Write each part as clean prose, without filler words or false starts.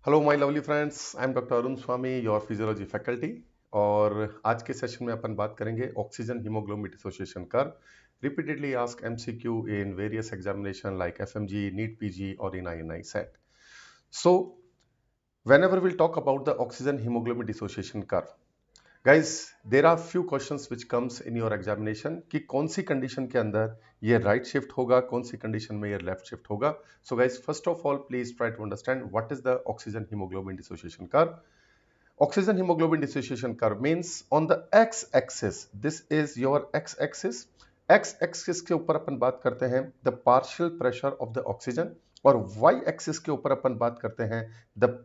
Hello my lovely friends, I am doctor Arun Swamy, your physiology faculty. और आज के session में अपन बात करेंगे oxygen haemoglobin dissociation curve. Repeatedly ask MCQ in various examination like FMG, NEET PG और INI CET. So whenever we'll talk about the oxygen hemoglobin dissociation curve, guys, there are few questions which comes in your examination कि कौन सी condition के अंदर ये right shift होगा, कौन सी condition में ये लेफ्ट शिफ्ट होगा। So guys, first of all please try to understand what is the oxygen haemoglobin dissociation curve. Oxygen hemoglobin dissociation curve means on the x axis, this is your x axis. x axis के ऊपर अपन बात करते हैं the partial pressure of the oxygen, और y axis के ऊपर अपन बात करते हैं the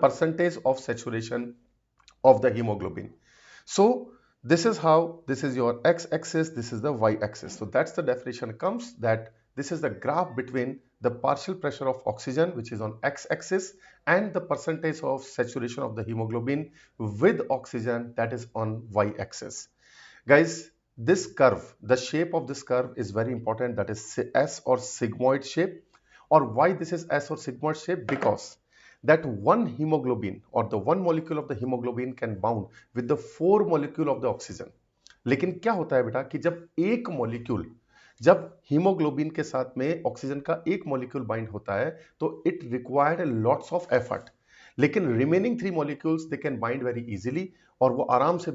percentage of saturation of the hemoglobin. So this is how, this is your x axis, this is the y axis. So that's the definition comes that this is the graph between the partial pressure of oxygen, which is on x axis, and the percentage of saturation of the hemoglobin with oxygen, that is on y axis. Guys, this curve, the shape of this curve is very important, that is S or sigmoid shape. Or why this is S or sigmoid shape? Because that one hemoglobin or the one molecule of the hemoglobin can bound with the 4 molecule of the oxygen. लेकिन क्या होता है बेटा कि जब एक molecule, जब haemoglobin के साथ में ऑक्सीजन का एक मॉलिक्यूल बाइंड होता है तो it required lots of effort, लेकिन remaining 3 molecules they can bind very easily और वो आराम से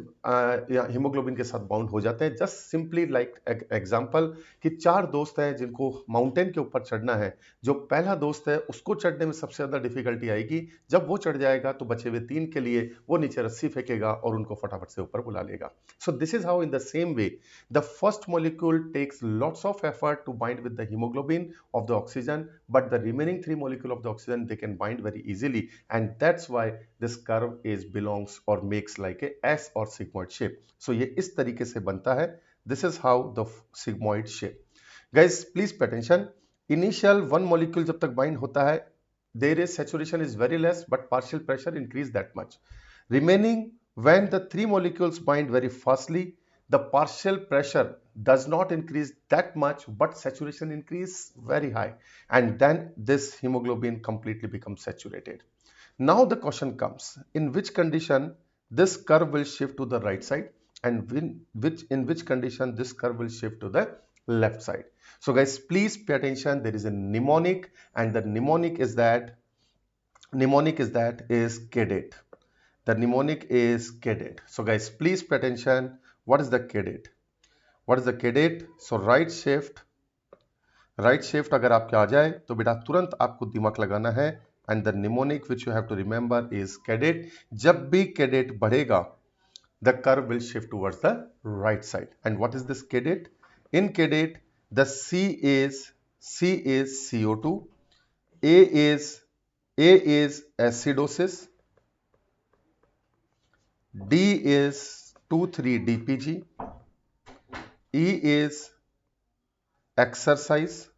हीमोग्लोबिन के साथ बाउंड हो जाते हैं। जस्ट सिंपली लाइक एग्जांपल कि 4 दोस्त हैं जिनको माउंटेन के ऊपर चढ़ना है। जो पहला दोस्त है उसको चढ़ने में सबसे ज्यादा डिफिकल्टी आएगी, जब वो चढ़ जाएगा तो बचे हुए 3 के लिए वो नीचे रस्सी फेंकेगा और उनको फटाफट से ऊपर बुला लेगा। So this is how in the same way the first molecule takes lots of effort to bind with the haemoglobin of the oxygen, but the remaining 3 molecule of the oxygen they can bind very easily, and that's why this curve is belongs or makes like a S or sigmoid shape. So ये इस तरीके से बनता है। This is how the sigmoid shape. Guys, please pay attention. Initial one molecule जब तक bind होता है, there is saturation is very less, but partial pressure increase that much. Remaining, when the 3 molecules bind very fastly, the partial pressure does not increase that much, but saturation increase very high, and then this hemoglobin completely becomes saturated. Now the question comes, in which condition this curve will shift to the right side, and in which condition this curve will shift to the left side. So guys, please pay attention. There is a mnemonic, and the mnemonic is that is cadet. The mnemonic is cadet. So guys, please pay attention. What is the cadet? What is the cadet? So right shift अगर आपके आ जाए तो बेटा तुरंत आपको दिमाग लगाना है, and the mnemonic which you have to remember is cadet. जब भी cadet बढ़ेगा, the curve will shift towards the right side. And what is this cadet? In cadet, the C is CO2, A is acidosis, D is 2,3-DPG, E is exercise,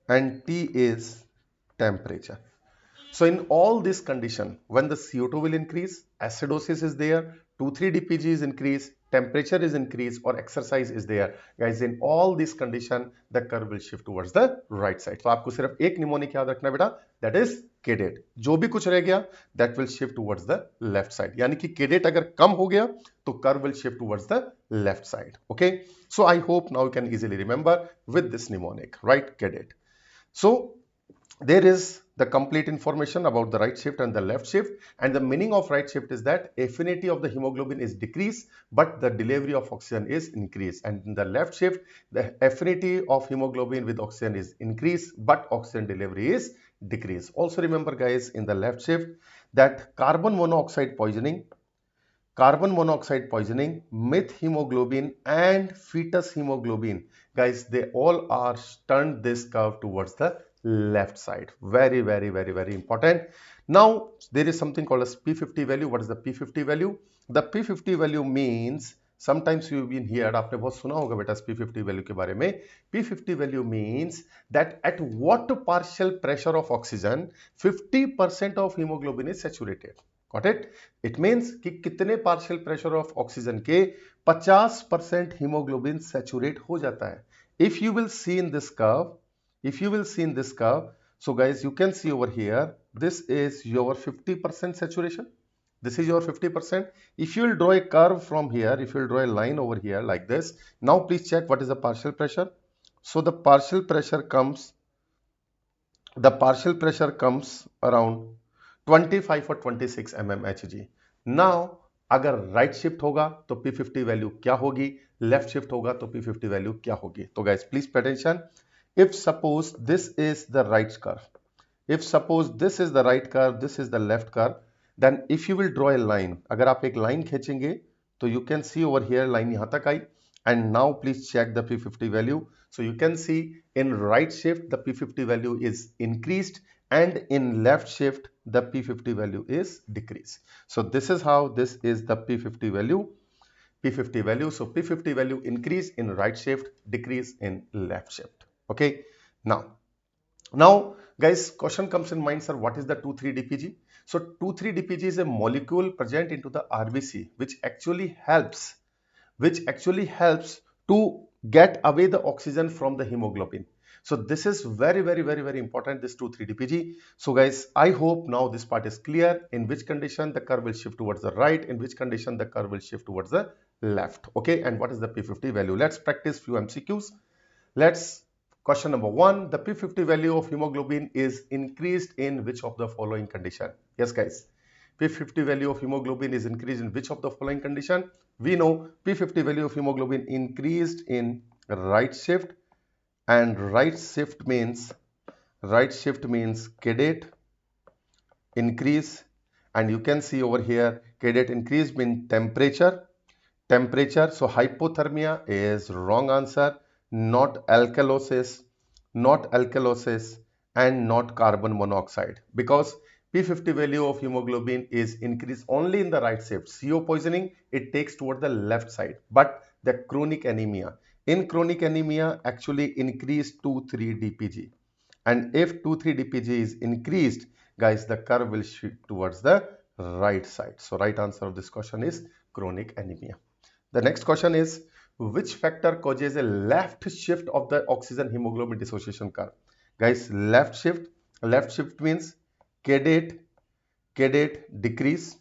and T is temperature. So in all this condition, when the CO2 will increase, acidosis is there, 2,3-DPG is increased, temperature is increased, or exercise is there, guys, in all this condition the curve will shift towards the right side. तो आपको सिर्फ एक mnemonic याद रखना बेटा, that is cadet. जो भी कुछ रह गया that will shift towards the left side. यानी कि cadet अगर कम हो गया तो curve will shift towards the left side. Okay, so I hope now you can easily remember with this mnemonic, right? Cadet. So there is the complete information about the right shift and the left shift, and the meaning of right shift is that affinity of the hemoglobin is decreased but the delivery of oxygen is increased, and in the left shift the affinity of hemoglobin with oxygen is increased but oxygen delivery is decreased. Also remember guys, in the left shift that carbon monoxide poisoning, meth hemoglobin and fetus hemoglobin, guys, they all are turned this curve towards the left side. Very important. Now there is something called as P50 value. What is the P50 value? The P50 value means, sometimes you've been here, आपने बहुत सुना होगा बेटा P50 value के बारे में. P50 value means that at what partial pressure of oxygen 50% of hemoglobin is saturated. Got it? It means कि कितने partial pressure of oxygen के 50% hemoglobin saturate हो जाता है. If you will see in this curve, So guys, you can see over here, this is your 50% saturation. This is your 50%. If you will draw a curve from here, if you will draw a line over here like this, now please check what is the partial pressure. So the partial pressure comes around 25 or 26 mmHg. Now अगर right shift होगा तो P50 value क्या होगी, left shift होगा तो P50 value क्या होगी. तो guys please pay attention. If suppose this is the right curve, if suppose this is the right curve, this is the left curve, then if you will draw a line, अगर आप एक line खींचेंगे तो you can see over here line यहाँ तक आई. And now please check the P50 value. So you can see in right shift the P50 value is increased, and in left shift the P50 value is decreased. So this is how this is the P50 value. P50 value. So P50 value increase in right shift, decrease in left shift. Okay. Now guys, question comes in mind, sir, what is the 2,3-DPG? So 2,3-DPG is a molecule present into the RBC which actually helps to get away the oxygen from the hemoglobin. So this is very important, this 2,3-DPG. So guys, I hope now this part is clear. In which condition the curve will shift towards the right, in which condition the curve will shift towards the left. Okay, and what is the P50 value? Let's practice few MCQs. Question number 1, the P50 value of hemoglobin is increased in which of the following condition? Yes guys, P50 value of hemoglobin is increased in which of the following condition? We know P50 value of hemoglobin increased in right shift, and right shift means cadet increase, and you can see over here cadet increase means temperature. So hypothermia is wrong answer, not alkalosis, and not carbon monoxide, because P50 value of hemoglobin is increased only in the right shift. CO poisoning, it takes toward the left side, but the chronic anemia, in chronic anemia actually increased 2,3-DPG, and if 2,3-DPG is increased, guys, the curve will shift towards the right side. So right answer of this question is chronic anemia. The next question is, which factor causes a left shift of the oxygen hemoglobin dissociation curve? Guys, left shift means cadet decrease,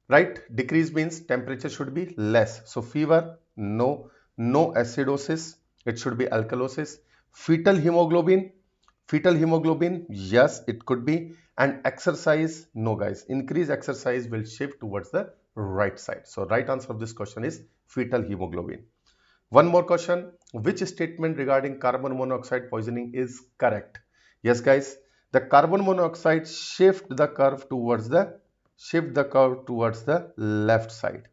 right? Decrease means temperature should be less. So fever, no acidosis, it should be alkalosis. Fetal hemoglobin, yes, it could be. And exercise, no guys, increased exercise will shift towards the right side. So right answer of this question is fetal hemoglobin. One more question, which statement regarding carbon monoxide poisoning is correct? Yes guys, the carbon monoxide shift the curve towards the left side.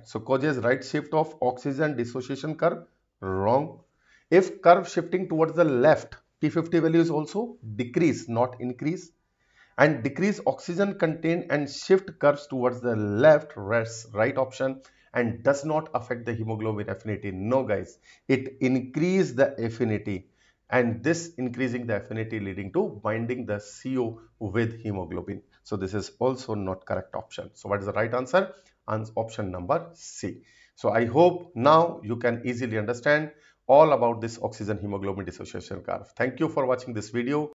So causes right shift of oxygen dissociation curve, wrong. If curve shifting towards the left, P50 value is also decrease, not increase, and decrease oxygen content and shift curves towards the left, right option, and does not affect the hemoglobin affinity. No guys, it increase the affinity, and this increasing the affinity leading to binding the CO with hemoglobin. So this is also not correct option. So what is the right answer? Option number C. So I hope now you can easily understand all about this oxygen hemoglobin dissociation curve. Thank you for watching this video.